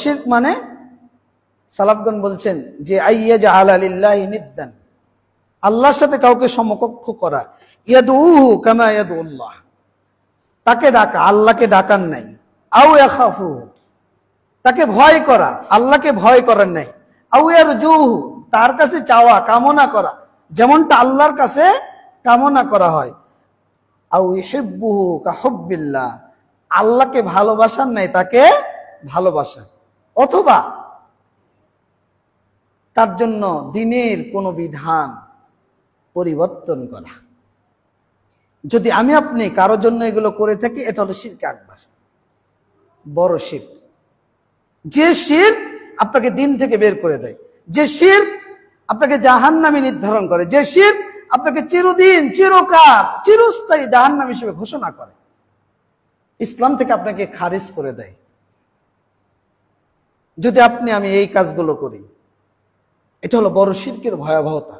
শিরক মানে সালাফগণ বলছেন যে আইয়াজআলা লিল্লাহি নিদ্দান, আল্লাহর সাথে কাউকে সমকক্ষ করা, ইয়াদউহু কামা ইয়াদউল্লাহ, তাকে ডাকা আল্লাহকে ডাকার নাই, আও ইয়াখাফু, তাকে ভয় করা আল্লাহকে ভয় করার নাই, আও ইয়ারজুহু, তার কাছে চাওয়া কামনা করা যেমনটা আল্লাহর কাছে কামনা করা হয়, আও ইহিব্বুহু কাহুব্বিল্লাহ, আল্লাহকে ভালোবাসার নাই তাকে ভালোবাসা, অথবা তার জন্য দ্বীনের কোনো বিধান পরিবর্তন করা। যদি আমি আপনি কারোর জন্য এগুলো করে থাকি, এটা হলো শিরকে আকবার, বড় শিরক। যে শিরক আপনাকে দিন থেকে বের করে দেয়, যে শিরক আপনাকে জাহান্নামী নির্ধারণ করে, যে শিরক আপনাকে চিরদিন চিরকাল চিরস্থায়ী জাহান্নাম হিসেবে ঘোষণা করে, ইসলাম থেকে আপনাকে খারিজ করে দেয়। যদি আপনি আমি এই কাজগুলো করি, এটা হলো বড় শিরকের ভয়াবহতা।